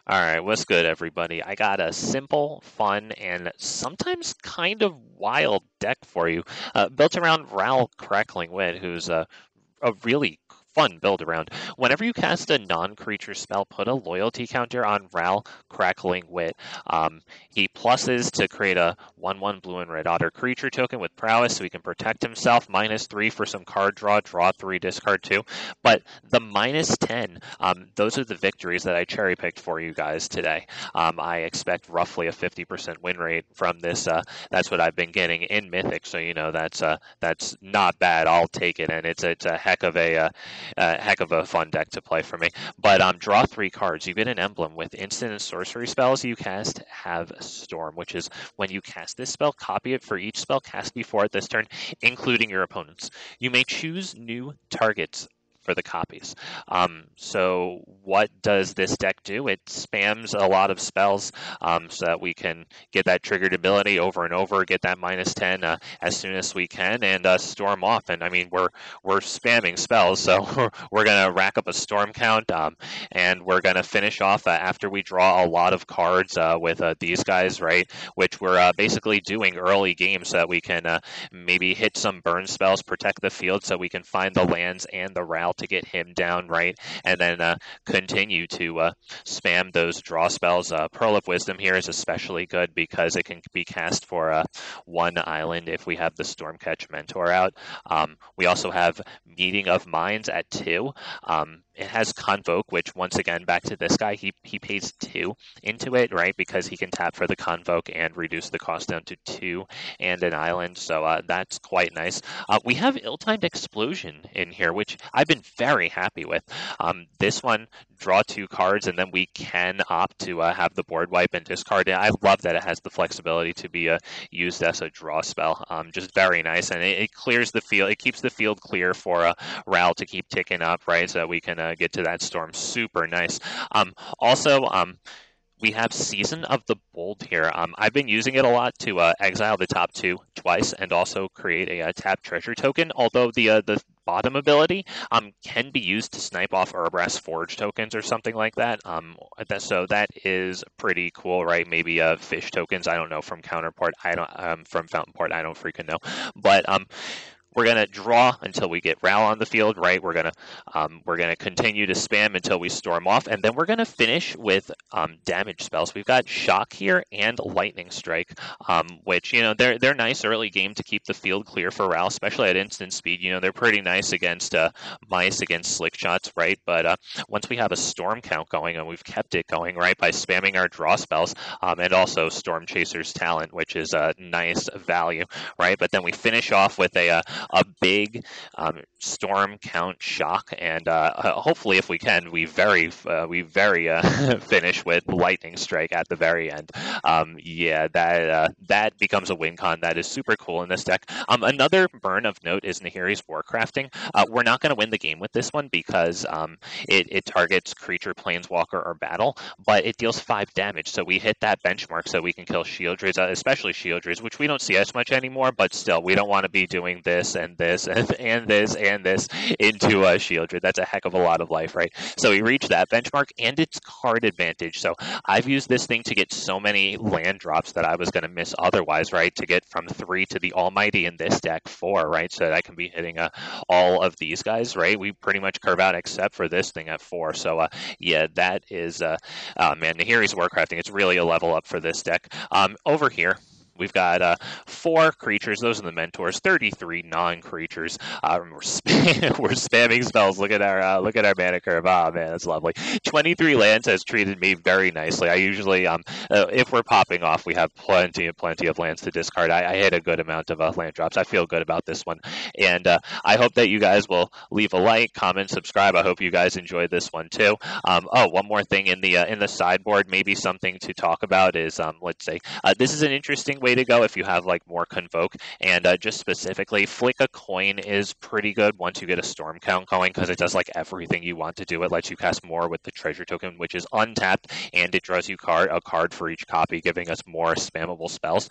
All right, what's good, everybody? I got a simple, fun, and sometimes kind of wild deck for you, built around Crackling Wit, who's a really fun build around. Whenever you cast a non-creature spell, put a loyalty counter on Crackling Wit. He pluses to create a 1/1 blue and red otter creature token with prowess so he can protect himself, -3 for some card draw 3, discard 2. But the -10, those are the victories that I cherry picked for you guys today. I expect roughly a 50% win rate from this. That's what I've been getting in Mythic, so you know that's not bad. I'll take it, and it's a heck of a fun deck to play for me. But draw 3 cards. You get an emblem with instant and sorcery spells you cast have Storm, which is when you cast this spell, copy it for each spell cast before it this turn, including your opponent's. You may choose new targets for the copies. So what does this deck do? It spams a lot of spells so that we can get that triggered ability over and over, get that -10 as soon as we can, and storm off. And I mean, we're spamming spells, so we're gonna rack up a storm count, and we're gonna finish off after we draw a lot of cards with these guys, right? Which we're basically doing early game so that we can maybe hit some burn spells, protect the field, so we can find the lands and the route to get him down, right? And then continue to spam those draw spells. Pearl of Wisdom here is especially good because it can be cast for 1 island if we have the Stormcatch Mentor out. We also have Meeting of Minds at 2. It has Convoke, which once again, back to this guy, he pays 2 into it, right? Because he can tap for the Convoke and reduce the cost down to 2 and an island. So that's quite nice. We have Ill-Timed Explosion in here, which I've been very happy with. This one, draw 2 cards, and then we can opt to have the board wipe and discard it. I love that it has the flexibility to be used as a draw spell. Just very nice, and it clears the field. It keeps the field clear for Ral to keep ticking up, right? So that we can get to that storm. Super nice. Also, we have Season of the Bold here. I've been using it a lot to exile the top 2 twice and also create a tap treasure token, although the bottom ability can be used to snipe off Urbrass Forge tokens or something like that. So that is pretty cool, right? Maybe fish tokens. I don't know from Counterpart. I don't from Fountain Port. I don't freaking know. But we're gonna draw until we get Ral on the field, right? We're gonna continue to spam until we storm off, and then we're gonna finish with damage spells. We've got Shock here and Lightning Strike, which they're nice early game to keep the field clear for Ral, especially at instant speed. They're pretty nice against mice, against slick shots, right? But once we have a storm count going, and we've kept it going, right, by spamming our draw spells, and also Stormchaser's talent, which is a nice value, right? But then we finish off with a big storm count shock, and hopefully, if we can, we very finish with Lightning Strike at the very end. Yeah, that becomes a win con. That is super cool in this deck. Another burn of note is Nahiri's Warcrafting. We're not going to win the game with this one because it targets creature, planeswalker, or battle, but it deals 5 damage. So we hit that benchmark so we can kill Shieldreds, especially Shieldreds, which we don't see as much anymore, but still, we don't want to be doing this and this and this and this into a Shieldred. That's a heck of a lot of life, right? So we reach that benchmark, and it's card advantage. So I've used this thing to get so many land drops that I was going to miss otherwise, right? To get from 3 to the Almighty in this deck 4, right? So that I can be hitting all of these guys, right? We pretty much curve out except for this thing at 4. So yeah, that is, man, Nahiri's Warcrafting, it's really a level up for this deck. Over here, we've got 4 creatures. Those are the mentors. 33 non-creatures. We're spamming spells. Look at our mana curve. Oh man, that's lovely. 23 lands has treated me very nicely. I usually, if we're popping off, we have plenty of lands to discard. I hit a good amount of land drops. I feel good about this one, and I hope that you guys will leave a like, comment, subscribe. I hope you guys enjoyed this one too. One more thing in the sideboard, maybe something to talk about is let's say this is an interesting way way to go if you have like more Convoke. And just specifically, Flick a Coin is pretty good once you get a Storm Count going, because it does like everything you want to do. It lets you cast more with the treasure token, which is untapped, and it draws you a card for each copy, giving us more spammable spells.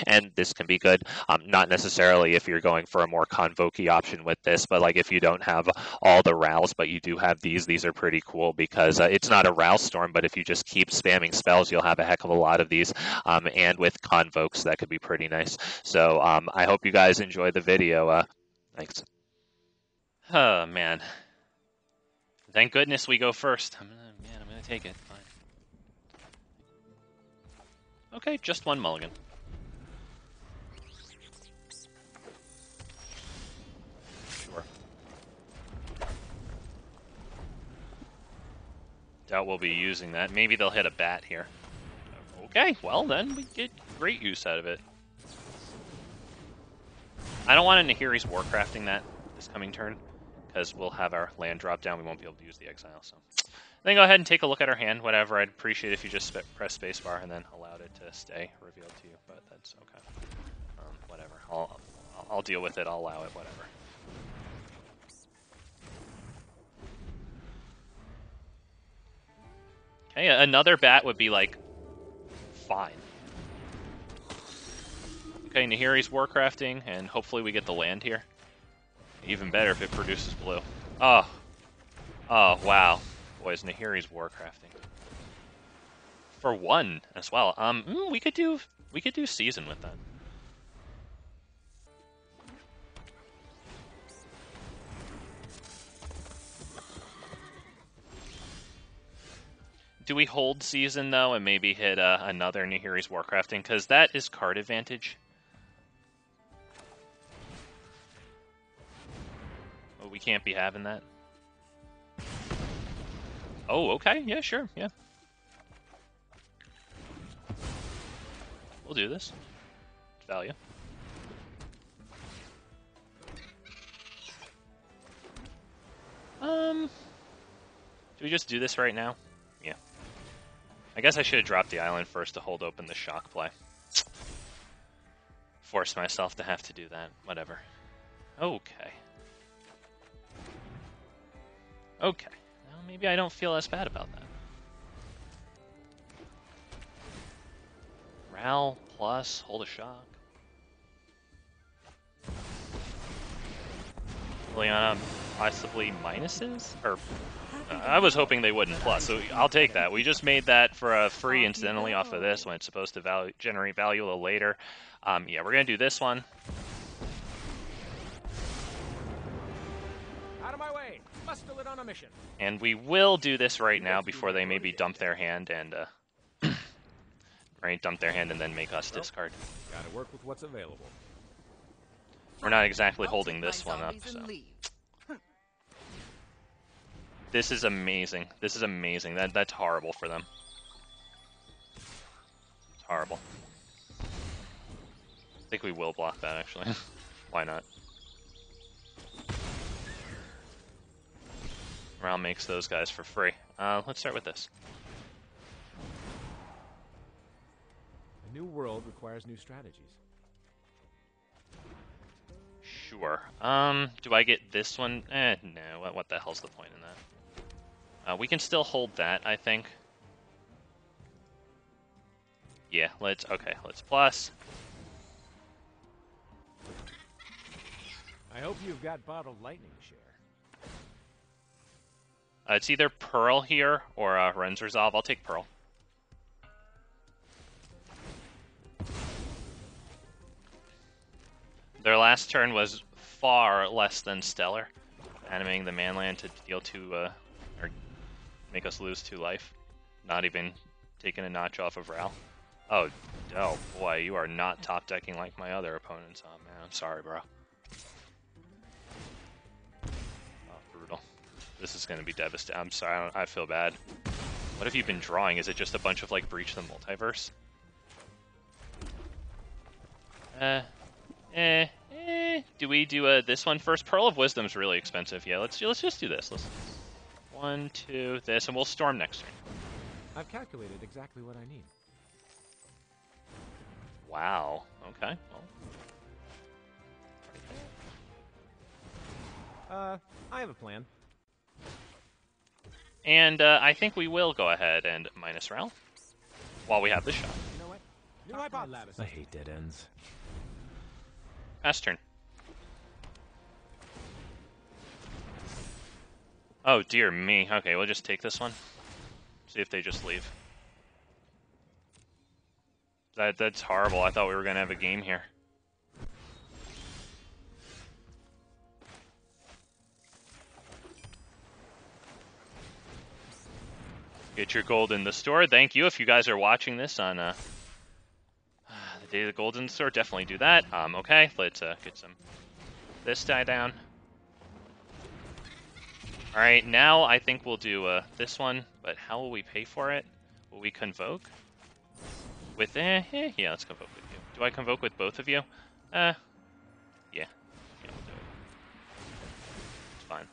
And this can be good, not necessarily if you're going for a more Convoke-y option with this, but like if you don't have all the Rows, but you do have these are pretty cool, because it's not a Row Storm, but if you just keep spamming spells, you'll have a heck of a lot of these, and with Convokes, that could be pretty nice. So I hope you guys enjoy the video. Thanks. Oh, man. Thank goodness we go first. I'm gonna take it. Fine. Okay, just one mulligan. Sure. Doubt we'll be using that. Maybe they'll hit a bat here. Okay, well then, we get great use out of it. I don't want a Nahiri's Warcrafting that this coming turn, because we'll have our land drop down. We won't be able to use the exile. So then go ahead and take a look at our hand. Whatever. I'd appreciate if you just press spacebar and then allowed it to stay revealed to you, but that's okay. Whatever. I'll deal with it. I'll allow it. Whatever. Okay, another bat would be like fine. Okay, Nahiri's Warcrafting, and hopefully we get the land here. Even better if it produces blue. Oh, wow. Boys, Nahiri's Warcrafting. For 1 as well. We could do Season with that. Do we hold Season though and maybe hit another Nahiri's Warcrafting, because that is card advantage. Oh, we can't be having that. Oh, okay. Yeah, sure. Yeah. We'll do this. It's value. Do we just do this right now? Yeah. I guess I should have dropped the island first to hold open the shock play. Force myself to have to do that. Whatever. Okay. Okay. Well, maybe I don't feel as bad about that. Ral plus hold a shock. Liliana possibly minuses? Or I was hoping they wouldn't plus, so I'll take that. We just made that for a free incidentally off of this when it's supposed to generate value a little later. Yeah, we're going to do this one. Out of my way. Bustle it on a mission. And we will do this right now before they maybe dump their hand and right, dump their hand and then make us discard. Gotta work with what's available. We're not exactly holding this one up, so. This is amazing. This is amazing. That's horrible for them. It's horrible. I think we will block that, actually. Why not? Ral makes those guys for free. Let's start with this. A new world requires new strategies. Sure. Do I get this one? No. What the hell's the point in that? We can still hold that, I think. Yeah, let's plus. I hope you've got bottled lightning to share. It's either Pearl here or Wrenn's Resolve. I'll take Pearl. Their last turn was far less than stellar, animating the manland to deal 2, or make us lose 2 life. Not even taking a notch off of Ral. Oh boy, you are not top decking like my other opponents. Oh man, I'm sorry, bro. Oh, brutal. This is going to be devastating. I'm sorry, I feel bad. What have you been drawing? Is it just a bunch of like Breach the Multiverse? Do we do this one first? Pearl of Wisdom's really expensive. Yeah, let's just do this. 1, 2, this, and we'll storm next turn. I've calculated exactly what I need. Wow. Okay. Well. I have a plan. And I think we will go ahead and minus Rel while we have this shot. You know what? New hypothesis. I hate dead ends. Pass turn. Oh, dear me. Okay, we'll just take this one. See if they just leave. That's horrible. I thought we were going to have a game here. Get your gold in the store. Thank you. If you guys are watching this on the day of the gold in the store, definitely do that. Okay, let's get some this die down. All right, now I think we'll do this one, but how will we pay for it? Will we convoke? With, yeah, let's convoke with you. Do I convoke with both of you? Yeah. Yeah, we'll do it. It's fine.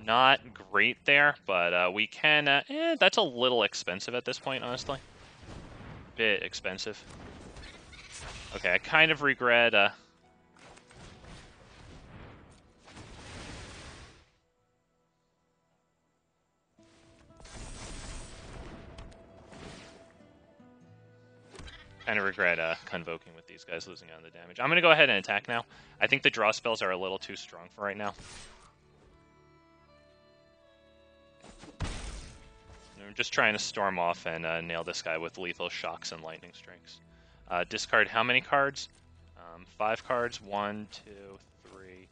Not great there, but we can, that's a little expensive at this point, honestly. Bit expensive. Okay, I kind of regret, convoking with these guys, losing out on the damage. I'm going to go ahead and attack now. I think the draw spells are a little too strong for right now. I'm just trying to storm off and nail this guy with lethal shocks and lightning strikes. Discard how many cards? 5 cards. 1, 2, 3,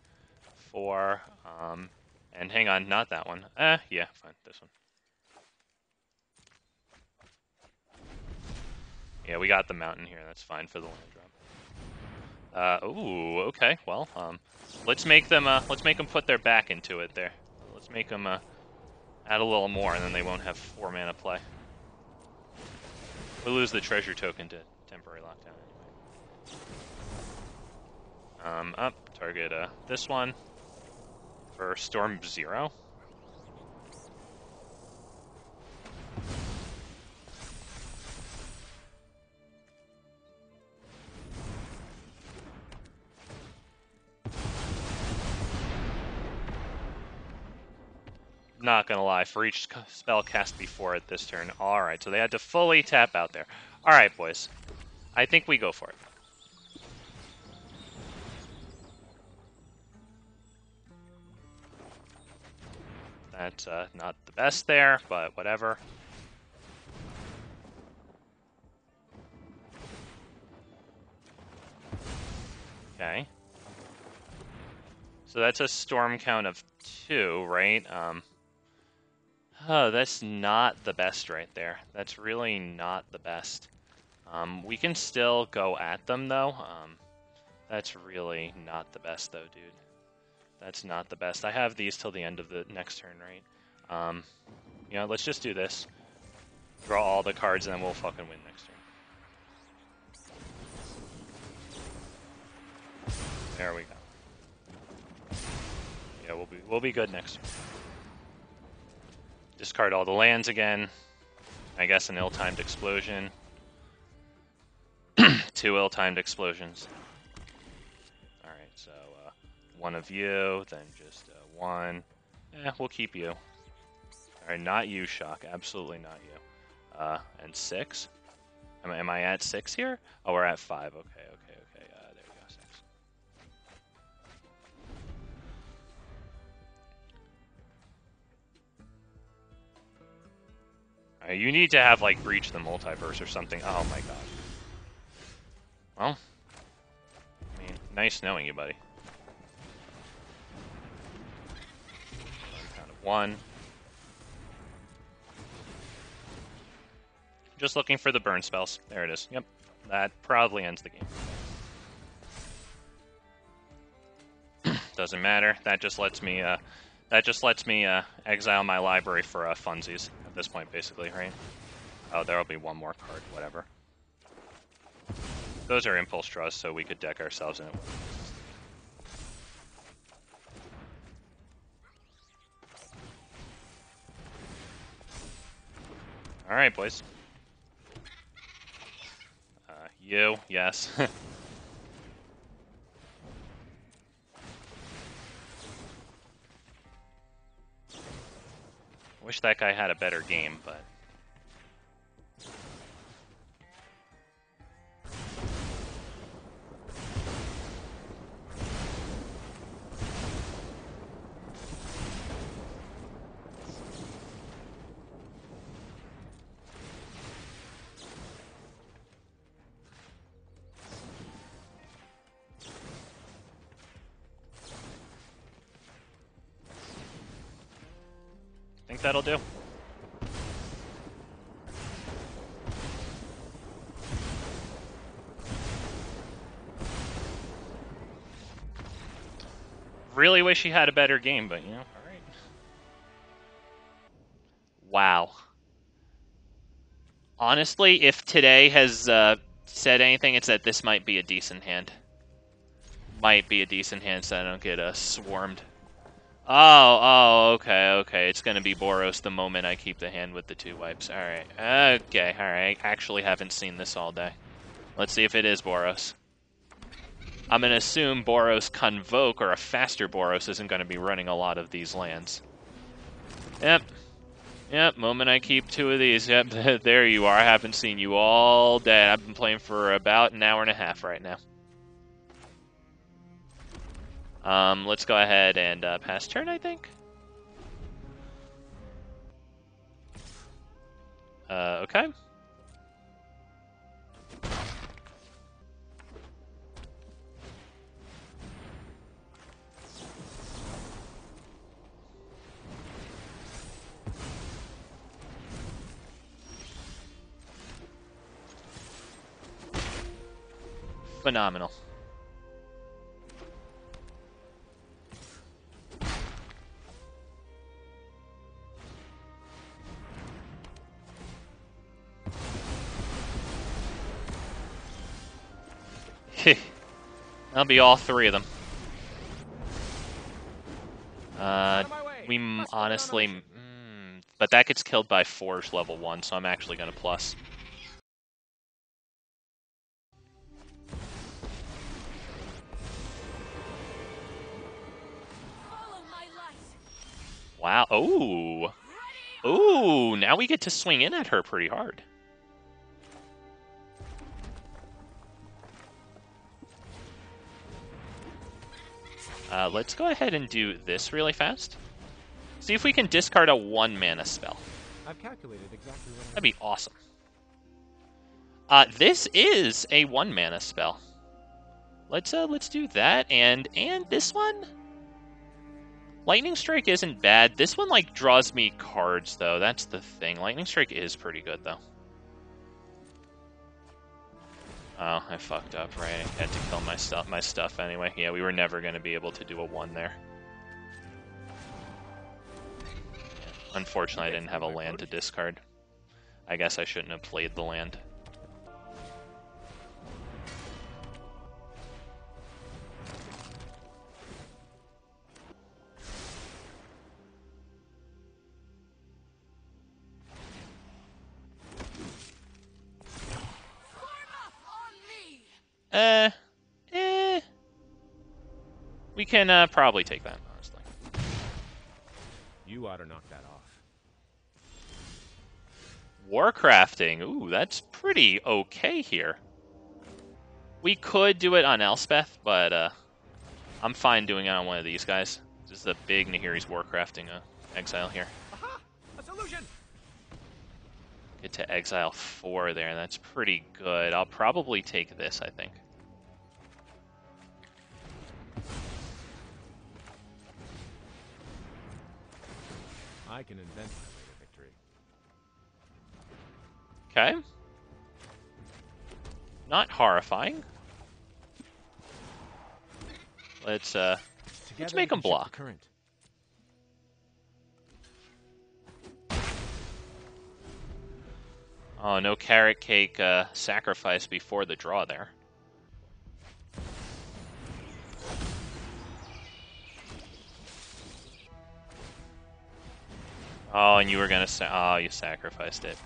4. And hang on, not that one. Yeah, fine, this one. Yeah, we got the mountain here. That's fine for the land drop. Ooh, okay. Well, let's make them put their back into it there. Let's make them add a little more, and then they won't have 4 mana play. We'll lose the treasure token to temporary lockdown anyway. Up, target this one for Storm 0. Not gonna lie, for each spell cast before it this turn. Alright, so they had to fully tap out there. Alright, boys. I think we go for it. That's not the best there, but whatever. Okay. So that's a storm count of 2, right? Oh, that's not the best right there. That's really not the best. We can still go at them, though. That's really not the best, though, dude. That's not the best. I have these till the end of the next turn, right? You know, let's just do this. Draw all the cards, and then we'll fucking win next turn. There we go. Yeah, we'll be good next turn. Discard all the lands again. I guess an ill-timed explosion. 2 ill-timed explosions. Alright, so one of you, then just 1. We'll keep you. Alright, not you, Shock. Absolutely not you. And 6? Am I at 6 here? Oh, we're at 5. Okay. There we go, 6. Alright, you need to have, like, Breach the Multiverse or something. Oh my god. Well, I mean, nice knowing you, buddy. Count of 1. Just looking for the burn spells. There it is. Yep, that probably ends the game. Doesn't matter. That just lets me exile my library for funsies at this point, basically, right? Oh, there'll be one more card. Whatever. Those are impulse draws, so we could deck ourselves in it. All right, boys. You, yes. Wish that guy had a better game, but... I think that'll do. Really wish he had a better game, but, you know, alright. Wow. Honestly, if today has said anything, it's that this might be a decent hand. Might be a decent hand so I don't get swarmed. Oh, okay. It's going to be Boros the moment I keep the hand with the 2 wipes. Alright, okay, alright. I actually haven't seen this all day. Let's see if it is Boros. I'm going to assume Boros Convoke, or a faster Boros, isn't going to be running a lot of these lands. Yep, moment I keep 2 of these. Yep, there you are. I haven't seen you all day. I've been playing for about an hour and a half right now. Let's go ahead and pass turn, I think. Okay. Phenomenal. That'll be all 3 of them. We honestly... but that gets killed by Forge level 1, so I'm actually going to plus. Wow. Ooh. Ooh, now we get to swing in at her pretty hard. Let's go ahead and do this really fast. See if we can discard a 1-mana spell. I've calculated exactly what That'd be awesome. This is a 1-mana spell. Let's do that, and this one? Lightning Strike isn't bad. This one, like, draws me cards, though. That's the thing. Lightning Strike is pretty good, though. Oh, I fucked up, right? I had to kill my stuff anyway. Yeah, we were never going to be able to do a 1 there. Yeah, unfortunately, I didn't have a land to discard. I guess I shouldn't have played the land. We can probably take that, honestly. You ought to knock that off. Warcrafting. Ooh, that's pretty okay here. We could do it on Elspeth, but I'm fine doing it on one of these guys. This is the big Nahiri's Warcrafting exile here. Aha! A solution! Get to exile 4 there, and that's pretty good. I'll probably take this, I think. I can invent my way to victory. Okay. Not horrifying. Let's make them block. Current. Oh, no carrot cake sacrifice before the draw there. Oh, and you were gonna oh, you sacrificed it.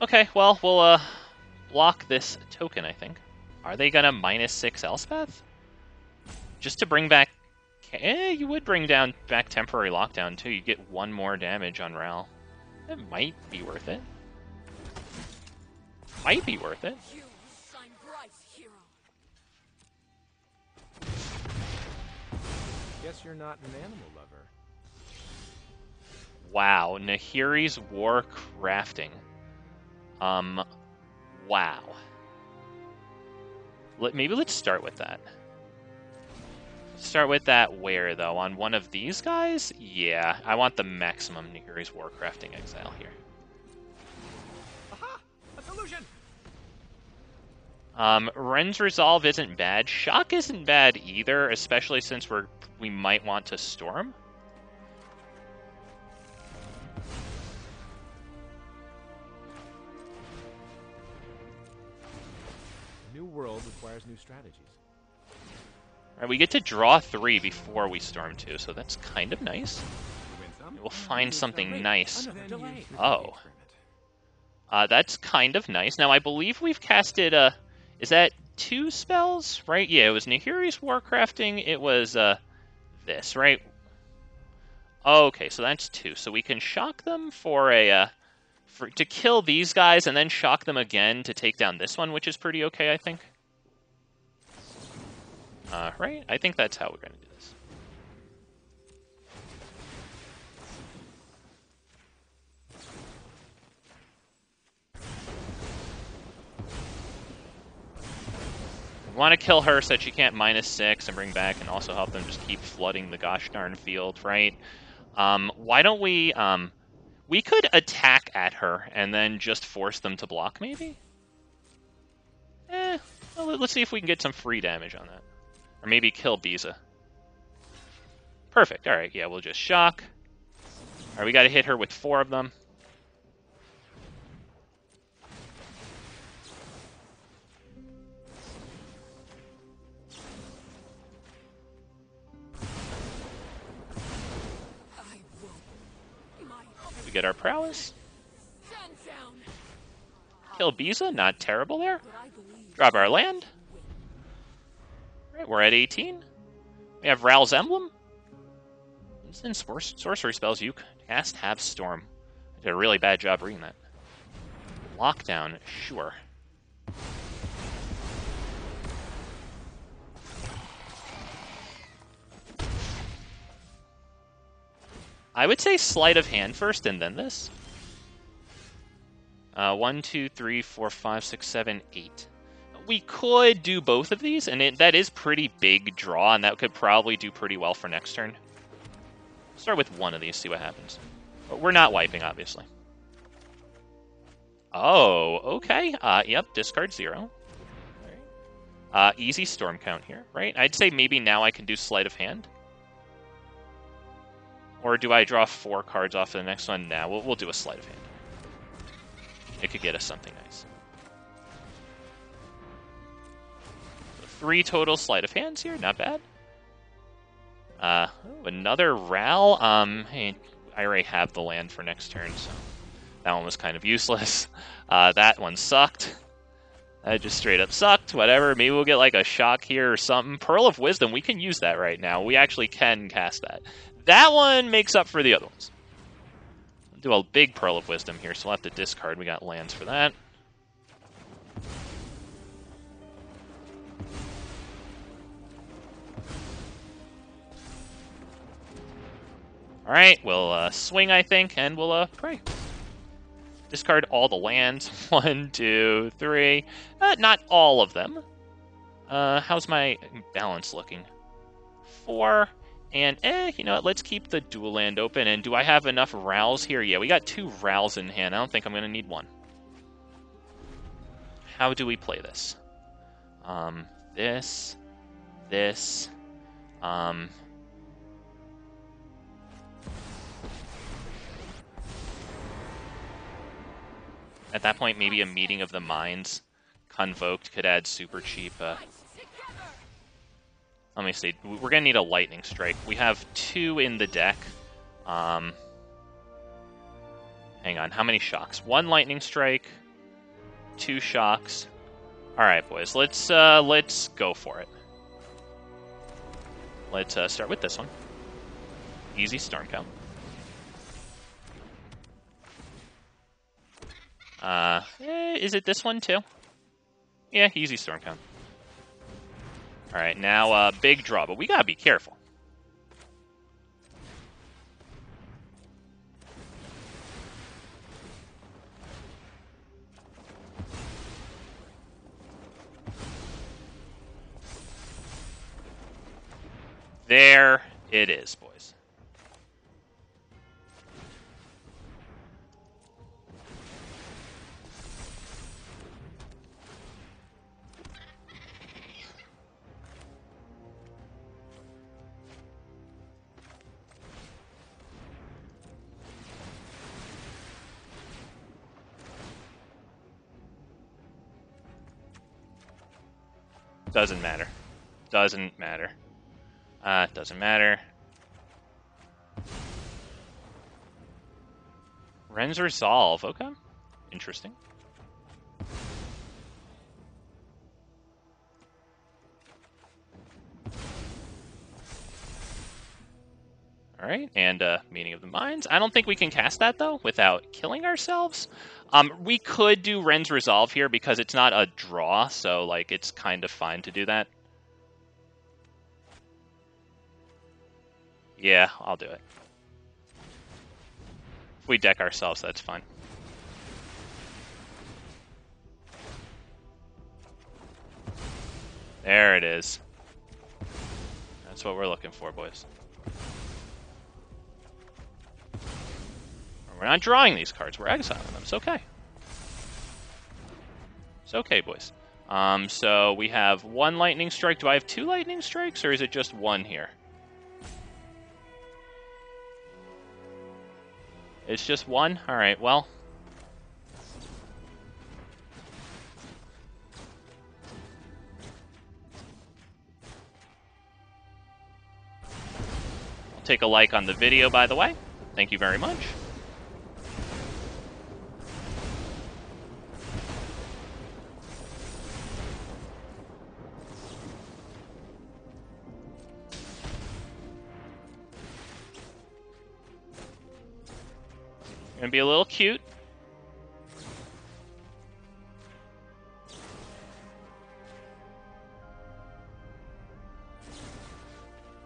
Okay, well, we'll block this token, I think. Are they gonna -6 Elspeth? Just to bring back... you would bring back Temporary Lockdown, too. You get 1 more damage on Ral. It might be worth it. Might be worth it. You shine bright, hero. Guess you're not an animal lover. Wow, Nahiri's Warcrafting. Wow. Maybe let's start with that. Start with that where, though? On one of these guys? Yeah, I want the maximum Nahiri's Warcrafting exile here. Aha! A solution! Wrenn's Resolve isn't bad. Shock isn't bad either, especially since we might want to Storm. A new world requires new strategies. All right, we get to draw 3 before we Storm 2, so that's kind of nice. You win some, We'll find something Wait, nice. another delay. Oh. That's kind of nice. Now, I believe we've casted, is that 2 spells, right? Yeah, it was Nahiri's Warcrafting, it was, this, right? Okay, so that's 2. So we can shock them for to kill these guys, and then shock them again to take down this one, which is pretty okay, I think. Right? I think that's how we're going to do this. We want to kill her so that she can't -6 and bring back, and also help them just keep flooding the gosh darn field, right? Why don't we... we could attack at her and then just force them to block, maybe? Well, let's see if we can get some free damage on that. Or maybe kill Biza. Perfect. All right, yeah, we'll just shock. All right, we got to hit her with 4 of them. We get our prowess. Kill Biza, not terrible there. Drop our land. All right, we're at 18. We have Ral's Emblem. In sorcery spells, you cast have Storm. I did a really bad job reading that. Lockdown, sure. I would say Sleight of Hand first and then this. 1, 2, 3, 4, 5, 6, 7, 8. We could do both of these, and that is pretty big draw, and that could probably do pretty well for next turn. Start with one of these, see what happens. But we're not wiping, obviously. Oh, okay. Yep, discard 0. Right. Easy Storm count here, right? I'd say maybe now I can do Sleight of Hand. Or do I draw 4 cards off of the next one? Nah, we'll do a Sleight of Hand. It could get us something nice. 3 total Sleight of Hands here, not bad. Another Ral. Hey, I already have the land for next turn, so that one was kind of useless. That one sucked. That just straight up sucked. Whatever. Maybe we'll get like a shock here or something. Pearl of Wisdom. We can use that right now. We actually can cast that. That one makes up for the other ones. We'll do a big Pearl of Wisdom here, so we'll have to discard. We got lands for that. All right, we'll swing, I think, and we'll pray. Discard all the lands. 1, 2, 3. Not all of them. How's my balance looking? 4. And, you know what? Let's keep the dual land open. And do I have enough Rals here? Yeah, we got 2 Rals in hand. I don't think I'm going to need 1. How do we play this? This. At that point, maybe a Meeting of the Minds Convoked could add super cheap. Let me see. We're going to need a Lightning Strike. We have 2 in the deck. Hang on. How many shocks? 1 Lightning Strike. 2 shocks. All right, boys, let's go for it. Let's start with this one. Easy storm count. Is it this one too? Yeah, easy storm count. All right, now big draw, but we gotta be careful. There it is, boys. Doesn't matter. Doesn't matter. Doesn't matter. Wrenn's Resolve. Okay. Interesting. Alright, and Meaning of the Minds. I don't think we can cast that, though, without killing ourselves. We could do Wrenn's Resolve here because it's not a draw, so, like, it's kind of fine to do that. Yeah, I'll do it. If we deck ourselves, that's fine. There it is. That's what we're looking for, boys. We're not drawing these cards, we're exiling them. It's okay. It's okay, boys. So we have 1 lightning strike. Do I have 2 lightning strikes, or is it just 1 here? It's just 1? Alright, well. I'll take a like on the video, by the way. Thank you very much. Gonna be a little cute.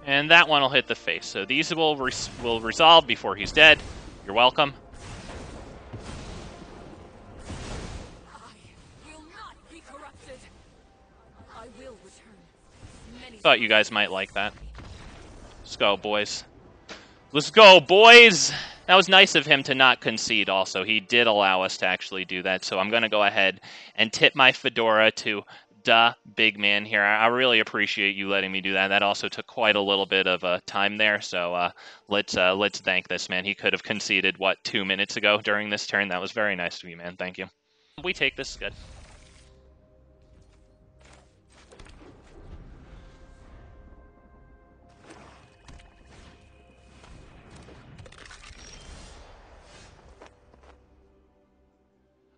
And that one will hit the face. So these will resolve before he's dead. You're welcome. I will not be corrupted. I will return. Thought you guys might like that. Let's go, boys. Let's go, boys! That was nice of him to not concede also. He did allow us to actually do that, so I'm going to go ahead and tip my fedora to the big man here. I really appreciate you letting me do that. That also took quite a little bit of time there, so let's thank this man. He could have conceded, what, 2 minutes ago during this turn? That was very nice of you, man. Thank you. We take this. Good.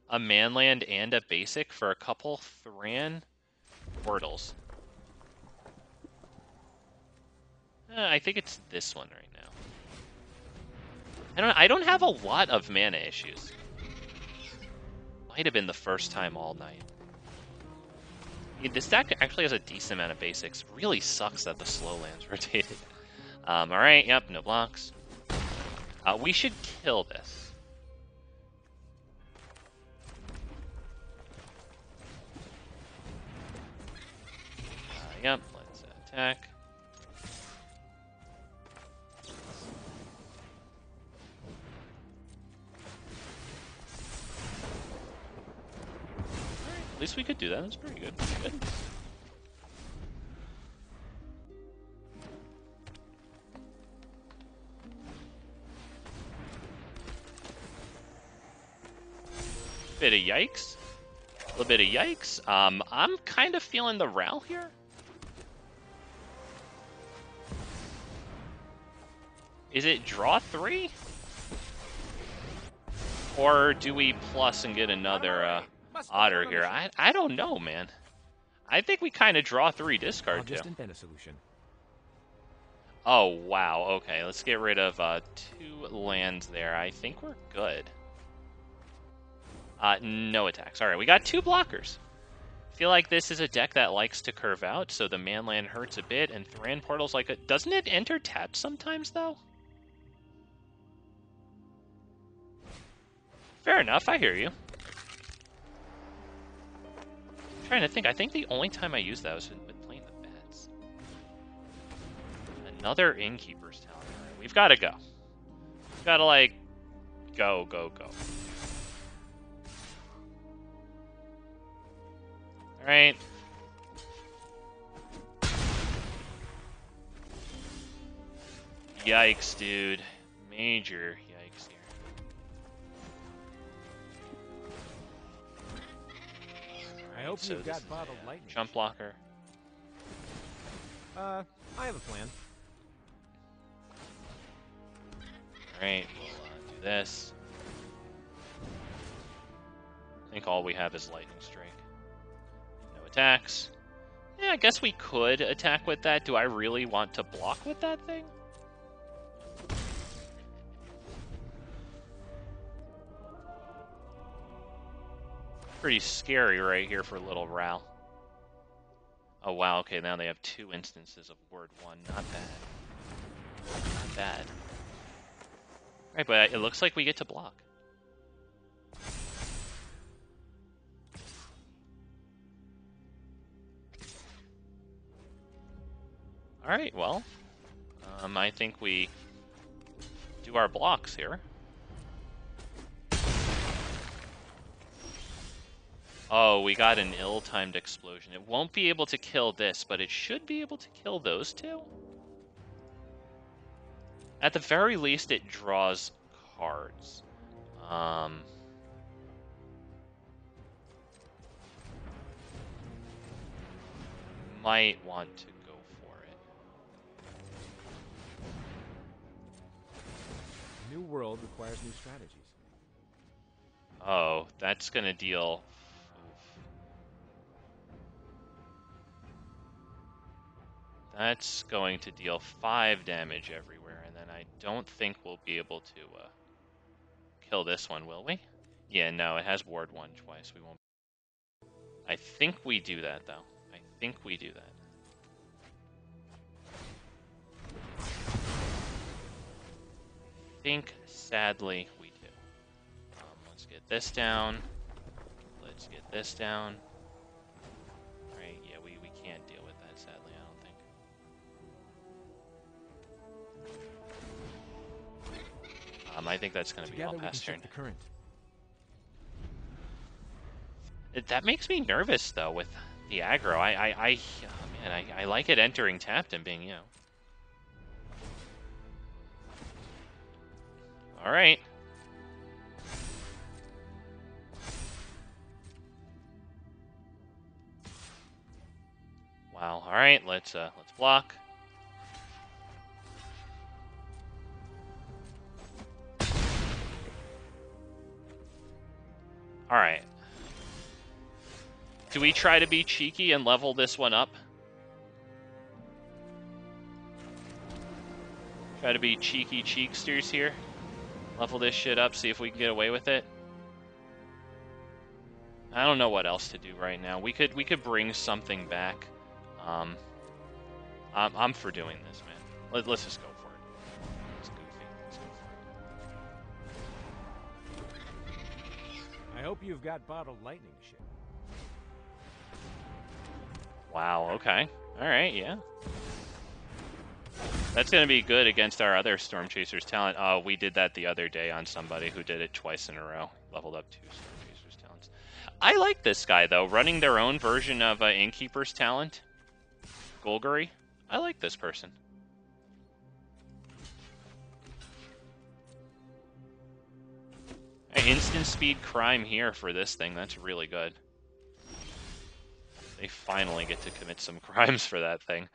A manland and a basic for a couple Thran portals. I think it's this one right now. I don't have a lot of mana issues. Might have been the first time all night. Yeah, this deck actually has a decent amount of basics. Really sucks that the slow lands rotated. Alright, yep, no blocks. We should kill this. Yep, let's attack. Alright, at least we could do that. That's pretty good. Good. Bit of yikes. A little bit of yikes. I'm kind of feeling the Ral here. Is it draw 3? Or do we plus and get another Otter here. I don't know, man. I think we kind of draw 3 discard I'll too. just invent a solution. Oh, wow. Okay, let's get rid of 2 lands there. I think we're good. No attacks. All right, we got 2 blockers. I feel like this is a deck that likes to curve out, so the man land hurts a bit, and Thran Portal's like a... Doesn't it enter tapped sometimes, though? Fair enough, I hear you. I'm trying to think. I think the only time I used that was with playing the bats. Another Innkeeper's Talent. All right, we've got to go. We've got to, like, go. All right. Yikes, dude. Major yikes here. I hope So you've this got is bottled a, lightning. jump blocker. I have a plan. Alright, we'll do this. I think all we have is Lightning Strike. No attacks. Yeah, I guess we could attack with that. Do I really want to block with that thing? Pretty scary right here for little Ral. Oh wow, okay, now they have 2 instances of word 1. Not bad. Not bad. Right, but it looks like we get to block. Alright, well, I think we do our blocks here. Oh, we got an ill-timed explosion. It won't be able to kill this, but it should be able to kill those 2. At the very least, it draws cards. Might want to go for it. New world requires new strategies. Oh, that's gonna deal... That's going to deal 5 damage everywhere, and then I don't think we'll be able to kill this one, will we? Yeah, no, it has ward 1 twice. We won't. I think we do that, though. I think we do that. I think, sadly, we do. Let's get this down. Let's get this down. Right, yeah, we can't deal with that, sadly, I don't think. I think that's going to be all past turn. The current. That makes me nervous, though, with the aggro. Oh, man, I like it entering tapped and being, All right. Wow. All right. Let's block. All right. Do we try to be cheeky and level this one up? Try to be cheeky cheeksters here. Level this shit up, see if we can get away with it. I don't know what else to do right now. We could bring something back. I'm for doing this, man. Let's just go for it. It's goofy. Let's go for it. I hope you've got bottled lightning shit. Wow, okay. Alright, yeah. That's going to be good against our other Stormchaser's talent. Oh, we did that the other day on somebody who did it twice in a row. Leveled up 2 Stormchaser's talents. I like this guy, though. Running their own version of Innkeeper's talent. Golgari. I like this person. Instant speed crime here for this thing. That's really good. They finally get to commit some crimes for that thing.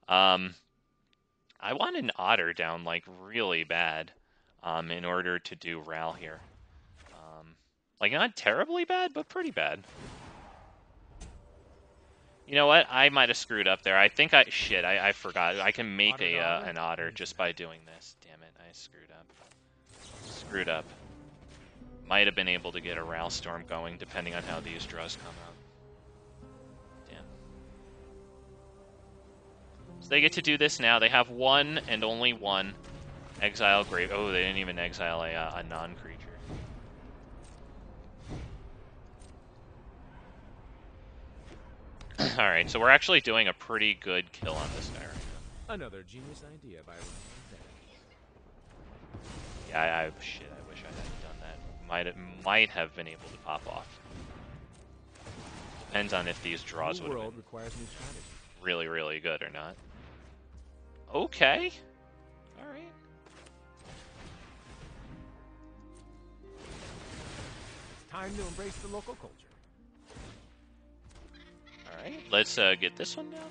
I want an Otter down, like, really bad in order to do Ral here. Like, not terribly bad, but pretty bad. You know what? I might have screwed up there. I think I forgot. I can make an otter just by doing this. Damn it, I screwed up. Screwed up. Might have been able to get a Ralstorm going, depending on how these draws come out. Damn. So they get to do this now. They have one and only one exile grave. Oh, they didn't even exile a non-creature. Alright, so we're actually doing a pretty good kill on this guy right now. Another genius idea by Wrenn. Yeah, shit, I wish I hadn't done that. Might have been able to pop off. Depends on if these draws would have been requires new strategy. really, really good or not. Okay. Alright. It's time to embrace the local culture. Alright, let's get this one down.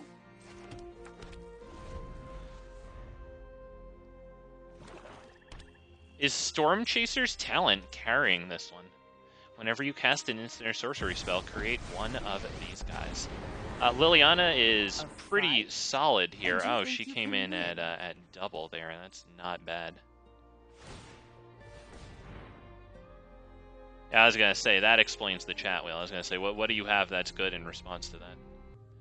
Is Stormchaser's talent carrying this one? Whenever you cast an instant or sorcery spell, create one of these guys. Liliana is pretty solid here. Oh, she came in at double there. That's not bad. Yeah, I was going to say, that explains the chat wheel. I was going to say, what do you have that's good in response to that?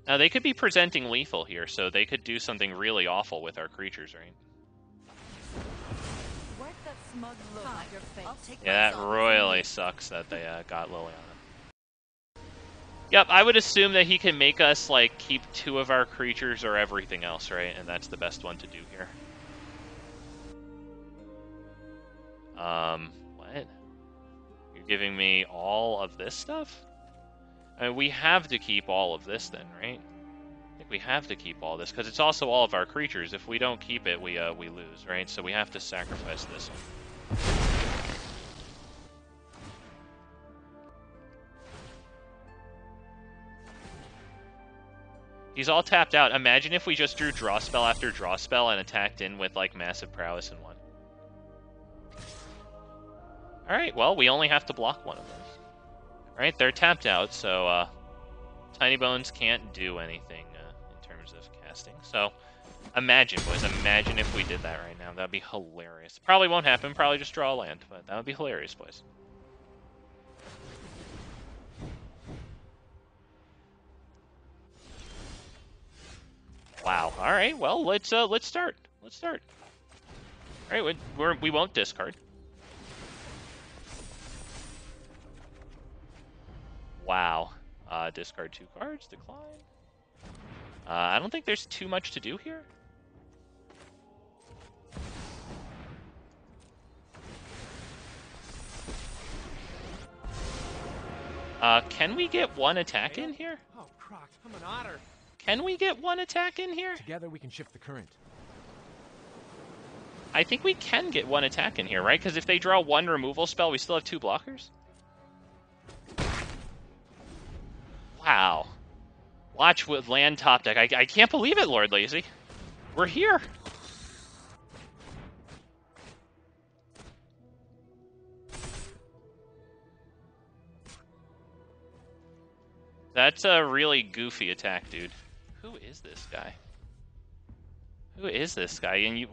Now, they could be presenting lethal here, so they could do something really awful with our creatures, right? Yeah, that royally sucks that they got Liliana. Yep, I would assume that he can make us, like, keep 2 of our creatures or everything else, right? And that's the best one to do here. What? You're giving me all of this stuff? I mean, we have to keep all of this then, right? I think we have to keep all this, because it's also all of our creatures. If we don't keep it, we lose, right? So we have to sacrifice this one. He's all tapped out. Imagine if we just drew draw spell after draw spell and attacked in with, like, massive prowess in one. Alright, well, we only have to block one of those. Alright, they're tapped out, so Tiny Bones can't do anything in terms of casting. So, imagine, boys, imagine if we did that right now. That'd be hilarious. Probably won't happen, probably just draw a land, but that would be hilarious, boys. Wow. All right. Well, let's start. Let's start. All right. We won't discard. Wow. Discard 2 cards. Decline. I don't think there's too much to do here. Can we get one attack in here? Oh, Croc, I'm an otter. Can we get one attack in here? Together we can shift the current. I think we can get one attack in here, right? Because if they draw 1 removal spell, we still have 2 blockers. Wow. Watch with land top deck. I can't believe it, Lord Lazy. We're here. That's a really goofy attack, dude. Who is this guy? Who is this guy? And you...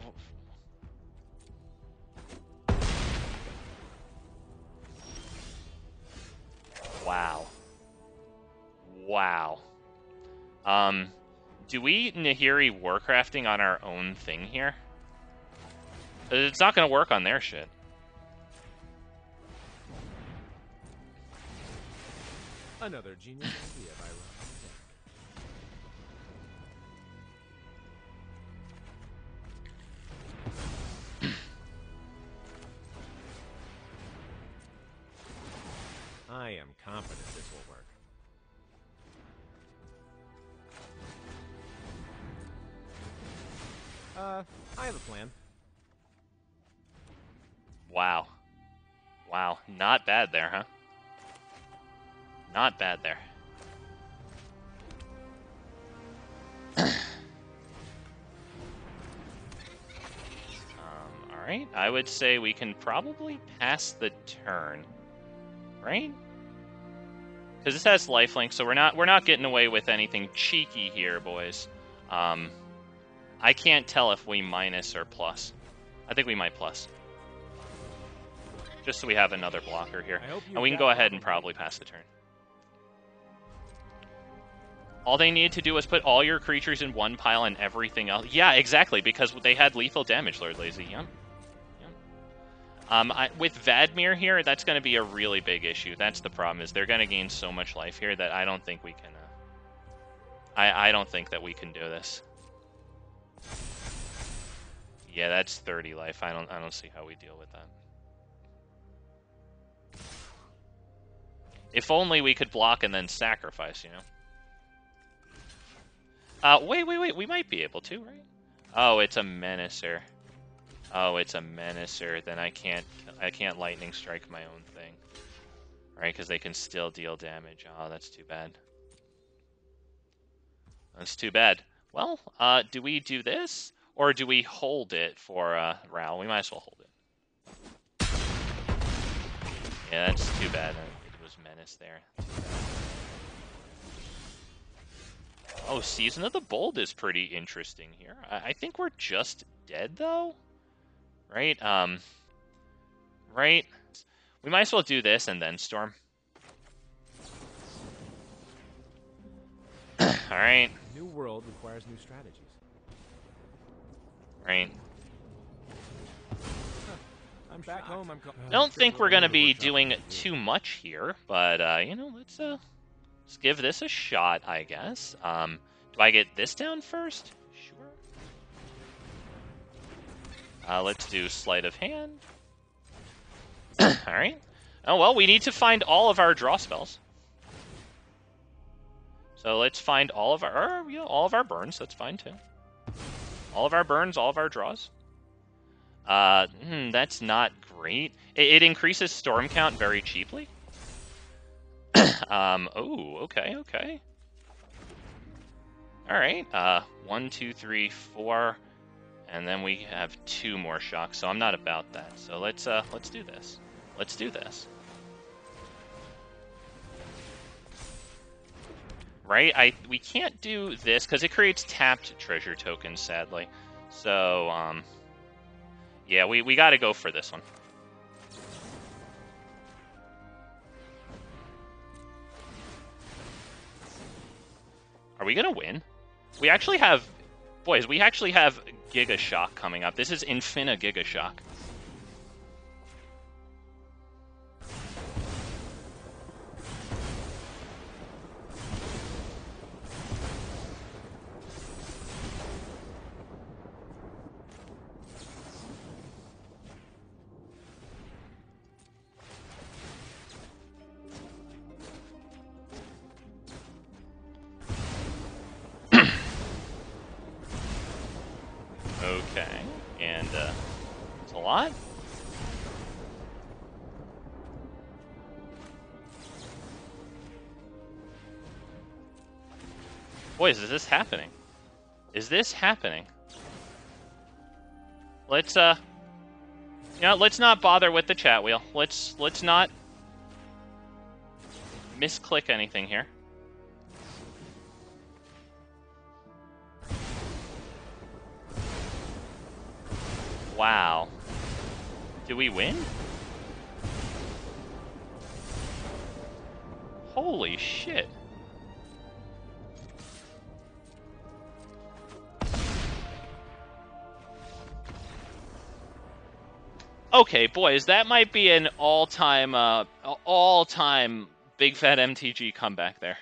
Wow. Wow. Do we Nahiri Warcrafting on our own thing here? It's not going to work on their shit. Another genius idea by Wrenn. I am confident this will work. I have a plan. Wow. Wow. Not bad there, huh? Not bad there. Alright, I would say we can probably pass the turn. right? Because this has lifelink, so we're not getting away with anything cheeky here, boys. I can't tell if we minus or plus. I think we might plus. Just so we have another blocker here. And we can go ahead and probably pass the turn. All they needed to do was put all your creatures in one pile and everything else. Yeah, exactly, because they had lethal damage, Lord Lazy. Yep. With Vadmir here, that's going to be a really big issue. That's the problem, is they're going to gain so much life here that I don't think we can... I don't think that we can do this. Yeah, that's 30 life. I don't see how we deal with that. If only we could block and then sacrifice, you know? Wait. We might be able to, right? Oh, it's a Menacer. Oh, it's a Menacer. Then I can't lightning strike my own thing. Right, because they can still deal damage. Oh, that's too bad. That's too bad. Well, do we do this? Or do we hold it for Ral? We might as well hold it. Yeah, that's too bad. It was Menace there. Oh, Season of the Bold is pretty interesting here. I think we're just dead, though. Right? Right? We might as well do this and then Storm. Alright. New world requires new strategies. Right. I'm back home. I don't think we're going to be doing too much here, but, you know, let's give this a shot, I guess. Do I get this down first? Sure. Let's do Sleight of Hand. Alright. Oh, well, we need to find all of our draw spells. So let's find all of our burns. That's fine, too. All of our burns, all of our draws. That's not great. It increases storm count very cheaply. Oh, okay. All right. 1, 2, 3, 4, and then we have 2 more shocks. So I'm not about that. So let's do this. Let's do this. Right? We can't do this because it creates tapped treasure tokens, sadly. So, yeah, we got to go for this one. Are we going to win? We actually have... Boys, we actually have Giga Shock coming up. This is Infina Giga Shock. Okay, and it's a lot. Boys, is this happening? Is this happening? Let's you know, let's not bother with the chat wheel. Let's not misclick anything here. Wow. Do we win? Holy shit. Okay, boys, that might be an all-time big fat MTG comeback there.